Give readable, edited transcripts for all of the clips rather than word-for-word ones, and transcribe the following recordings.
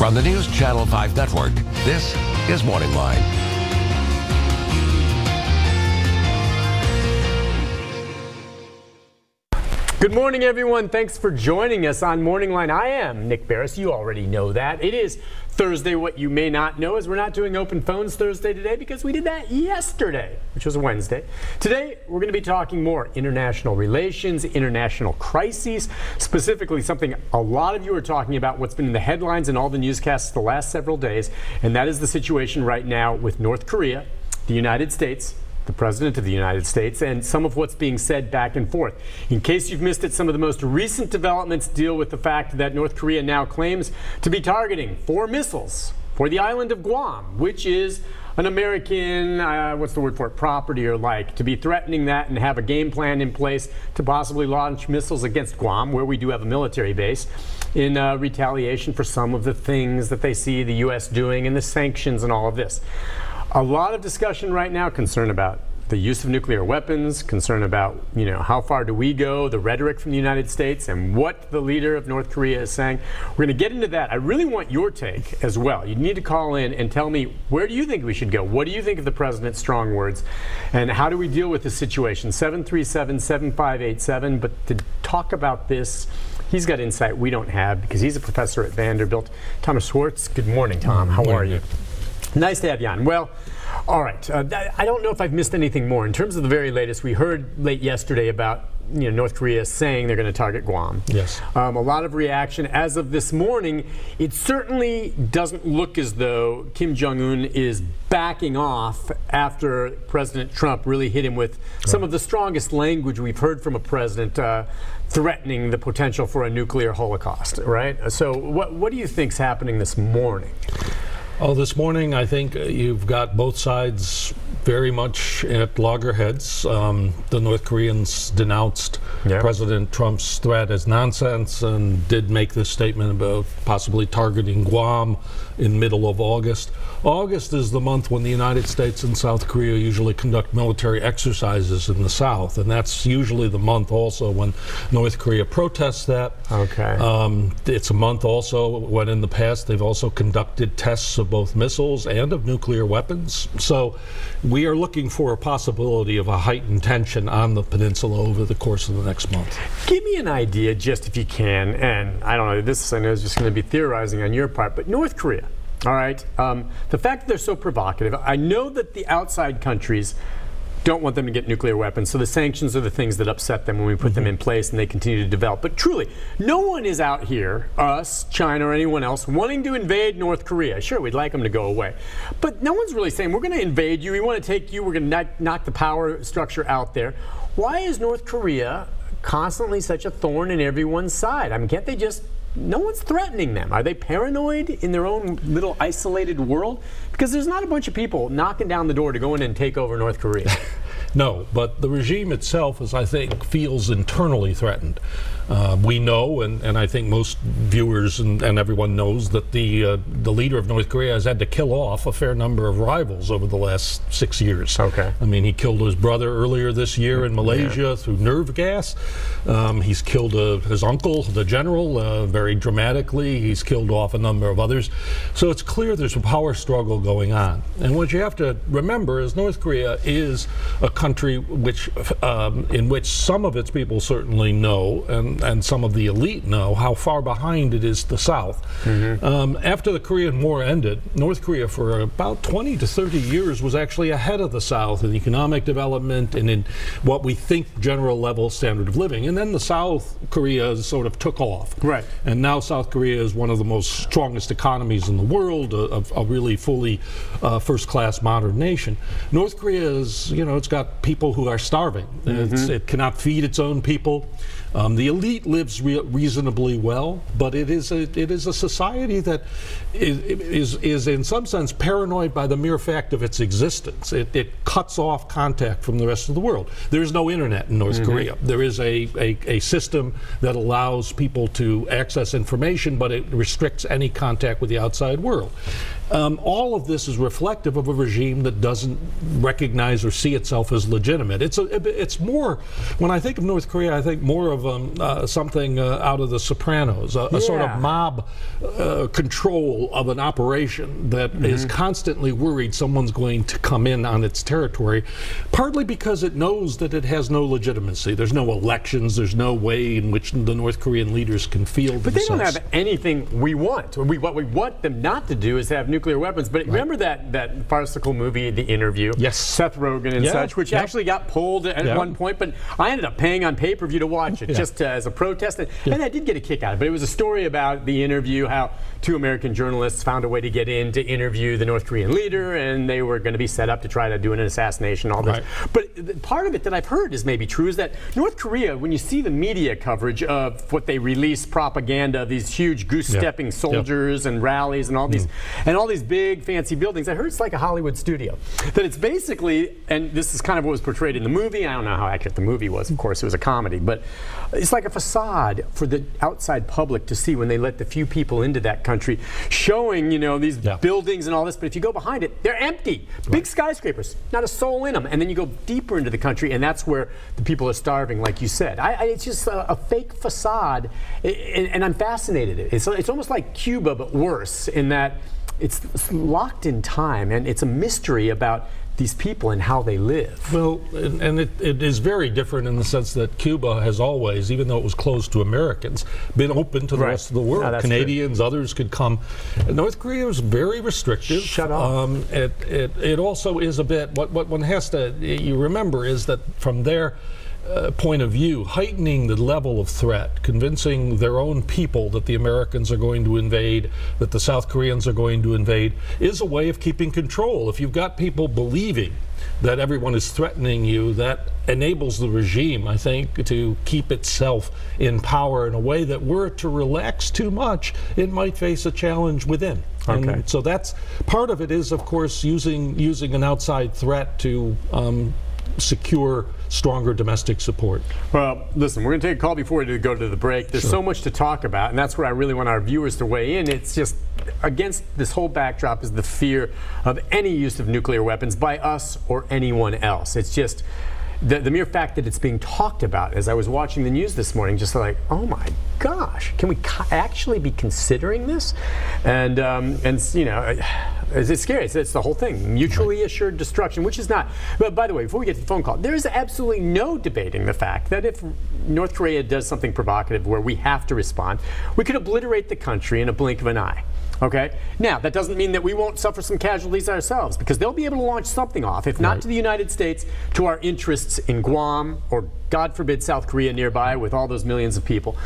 From the News Channel 5 Network, this is MorningLine. Good morning, everyone. Thanks for joining us on MorningLine. I am Nick Beres. You already know that. It is Thursday. What you may not know is we're not doing open phones Thursday today because we did that yesterday, which was a Wednesday. Today, we're going to be talking more international relations, international crises, specifically something a lot of you are talking about, what's been in the headlines and all the newscasts the last several days, and that is the situation right now with North Korea, the United States, the President of the United States, and some of what's being said back and forth. In case you've missed it, some of the most recent developments deal with the fact that North Korea now claims to be targeting 4 missiles for the island of Guam, which is an American, what's the word for it, property or like, to be threatening that and have a game plan in place to possibly launch missiles against Guam, where we do have a military base, in retaliation for some of the things that they see the U.S. doing and the sanctions and all of this. A lot of discussion right now, concern about the use of nuclear weapons, concern about, how far do we go, the rhetoric from the United States, and what the leader of North Korea is saying. We're going to get into that. I really want your take as well. You need to call in and tell me, where do you think we should go? What do you think of the president's strong words? And how do we deal with this situation? 737-7587. But to talk about this, he's got insight we don't have because he's a professor at Vanderbilt. Thomas Schwartz, good morning, Tom. How are you? Nice to have you on. Well, all right. I don't know if I've missed anything more. In terms of the very latest, we heard late yesterday about North Korea saying they're going to target Guam. Yes. A lot of reaction. As of this morning, it certainly doesn't look as though Kim Jong-un is backing off after President Trump really hit him with some of the strongest language we've heard from a president threatening the potential for a nuclear holocaust, right? So what do you think's happening this morning? Oh, this morning, I think you've got both sides very much at loggerheads. The North Koreans denounced President Trump's threat as nonsense and did make this statement about possibly targeting Guam in middle of August. August is the month when the United States and South Korea usually conduct military exercises in the South, and that's usually the month also when North Korea protests that. Okay. It's a month also when in the past they've also conducted tests of both missiles and of nuclear weapons. So we are looking for a possibility of a heightened tension on the peninsula over the course of the next month. Give me an idea, just if you can, and I don't know, this I know is just going to be theorizing on your part, but North Korea, all right, the fact that they're so provocative, I know that the outside countries don't want them to get nuclear weapons, so the sanctions are the things that upset them when we put them in place and they continue to develop. But truly, no one is out here, us, China, or anyone else, wanting to invade North Korea. Sure, we'd like them to go away. But no one's really saying, we're going to invade you, we want to take you, we're going to knock the power structure out there. Why is North Korea constantly such a thorn in everyone's side? I mean, can't they just... No one's threatening them. Are they paranoid in their own little isolated world? Because there's not a bunch of people knocking down the door to go in and take over North Korea. No, but the regime itself, as I think, feels internally threatened. We know, and I think most viewers and everyone knows, that the leader of North Korea has had to kill off a fair number of rivals over the last 6 years. Okay. I mean, he killed his brother earlier this year in Malaysia through nerve gas. He's killed his uncle, the general, very dramatically. He's killed off a number of others. So it's clear there's a power struggle going on. And what you have to remember is North Korea is a country which, in which some of its people certainly know, and some of the elite know, how far behind it is the South. After the Korean War ended, North Korea for about 20 to 30 years was actually ahead of the South in economic development and in what we think general level standard of living. And then the South Korea sort of took off. Right. And now South Korea is one of the most strongest economies in the world, a really fully first-class modern nation. North Korea is, it's got people who are starving. It cannot feed its own people. The elite lives reasonably well, but it is a society that is in some sense paranoid by the mere fact of its existence. It cuts off contact from the rest of the world. There is no internet in North Korea. There is a system that allows people to access information, but it restricts any contact with the outside world. All of this is reflective of a regime that doesn't recognize or see itself as legitimate. It's more, when I think of North Korea, I think more of something out of The Sopranos, a sort of mob control of an operation that is constantly worried someone's going to come in on its territory, partly because it knows that it has no legitimacy. There's no elections, there's no way in which the North Korean leaders can field But they don't have anything we want. What we want them not to do is have nuclear weapons. But remember that farcical movie, The Interview? Yes. Seth Rogen and such, which actually got pulled at one point, but I ended up paying on pay-per-view to watch it just as a protest. And I did get a kick out of it. But it was a story about The Interview, how 2 American journalists found a way to get in to interview the North Korean leader, and they were going to be set up to try to do an assassination, all this. But part of it that I've heard is maybe true is that North Korea, when you see the media coverage of what they release propaganda of these huge goose-stepping soldiers and rallies and all these big fancy buildings, I heard it's like a Hollywood studio. That it's basically, and this is kind of what was portrayed in the movie, I don't know how accurate the movie was, of course it was a comedy, but it's like a facade for the outside public to see when they let the few people into that country, showing, you know, these buildings and all this, but if you go behind it, they're empty. Big skyscrapers, not a soul in them. And then you go deeper into the country, and that's where the people are starving, like you said. It's just a fake facade, and I'm fascinated. It's almost like Cuba, but worse, in that it's locked in time, and it's a mystery about these people and how they live. Well, and it is very different in the sense that Cuba has always, even though it was closed to Americans, been open to the rest of the world. No, Canadians, others could come. North Korea was very restrictive. Shut off. It also is a bit, what one has to, you remember is that from their point of view, heightening the level of threat, convincing their own people that the Americans are going to invade, that the South Koreans are going to invade, is a way of keeping control. If you've got people believing that everyone is threatening you, that enables the regime, I think, to keep itself in power in a way that were it to relax too much, it might face a challenge within. And so that's part of it is, of course, using an outside threat to secure stronger domestic support. Well, listen, we're going to take a call before we go to the break. There's so much to talk about, and that's where I really want our viewers to weigh in. It's just, against this whole backdrop is the fear of any use of nuclear weapons by us or anyone else. It's just the mere fact that it's being talked about. As I was watching the news this morning, just like, oh my gosh, can we actually be considering this? And you know, it's scary. It's the whole thing, mutually assured destruction, which is not. But by the way, before we get to the phone call, there is absolutely no debating the fact that if North Korea does something provocative where we have to respond, we could obliterate the country in a blink of an eye. Okay? Now, that doesn't mean that we won't suffer some casualties ourselves, because they'll be able to launch something off, if not to the United States, to our interests in Guam, or God forbid South Korea nearby with all those millions of people.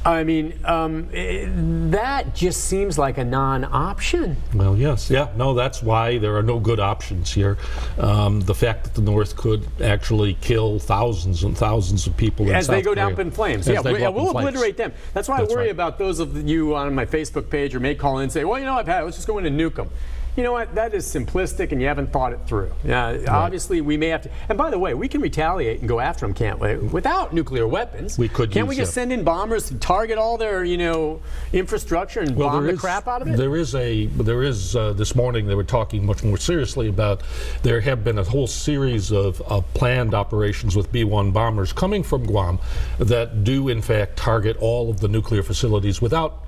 I mean, that just seems like a non-option. Well, yes. Yeah, no, that's why there are no good options here. The fact that the North could actually kill thousands and thousands of people in South Korea. As they go down in flames. Yeah, we'll obliterate them. That's why I worry about those of you on my Facebook page or may call in and say, well, you know, let's just go in and nuke them. You know what? That is simplistic, and you haven't thought it through. Obviously, we may have to. And by the way, we can retaliate and go after them, can't we? Without nuclear weapons. We could. Can't we just send in bombers to target all their, you know, infrastructure and bomb the crap out of it? There is this morning they were talking much more seriously about there have been a whole series of planned operations with P.1 bombers coming from Guam that do in fact target all of the nuclear facilities without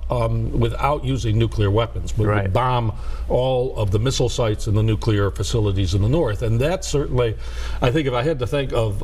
using nuclear weapons. We would bomb all of the missile sites and the nuclear facilities in the north. And that certainly, I think if I had to think of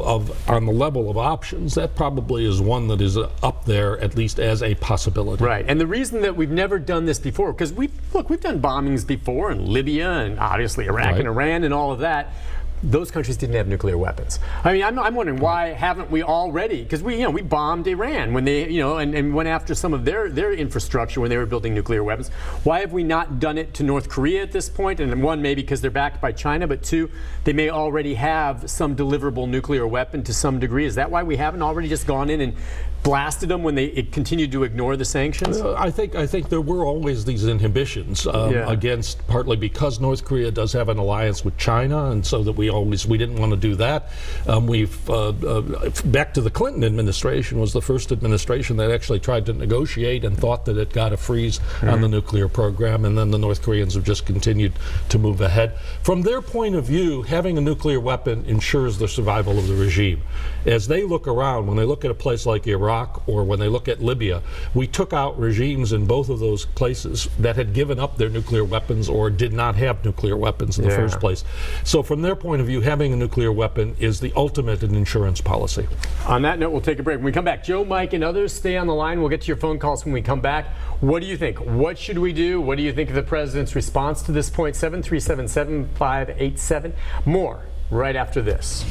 on the level of options, that probably is one that is up there at least as a possibility. Right. And the reason that we've never done this before, because we've done bombings before in Libya and obviously Iraq and Iran and all of that. Those countries didn't have nuclear weapons. I mean, I'm wondering why haven't we already? Because we bombed Iran when they, and went after some of their infrastructure when they were building nuclear weapons. Why have we not done it to North Korea at this point? And one, maybe because they're backed by China, but two, they may already have some deliverable nuclear weapon to some degree. Is that why we haven't already just gone in and blasted them when they continued to ignore the sanctions? I think there were always these inhibitions against, partly because North Korea does have an alliance with China, and so that we didn't want to do that. Back to the Clinton administration was the first administration that actually tried to negotiate and thought that it got a freeze on the nuclear program, and then the North Koreans have just continued to move ahead. From their point of view, having a nuclear weapon ensures the survival of the regime. As they look around, when they look at a place like Iraq, Iraq or when they look at Libya, we took out regimes in both of those places that had given up their nuclear weapons or did not have nuclear weapons in the first place. So from their point of view, having a nuclear weapon is the ultimate in insurance policy. On that note, we'll take a break. When we come back, Joe, Mike, and others, stay on the line. We'll get to your phone calls when we come back. What do you think? What should we do? What do you think of the president's response to this point? 737-7587. More right after this.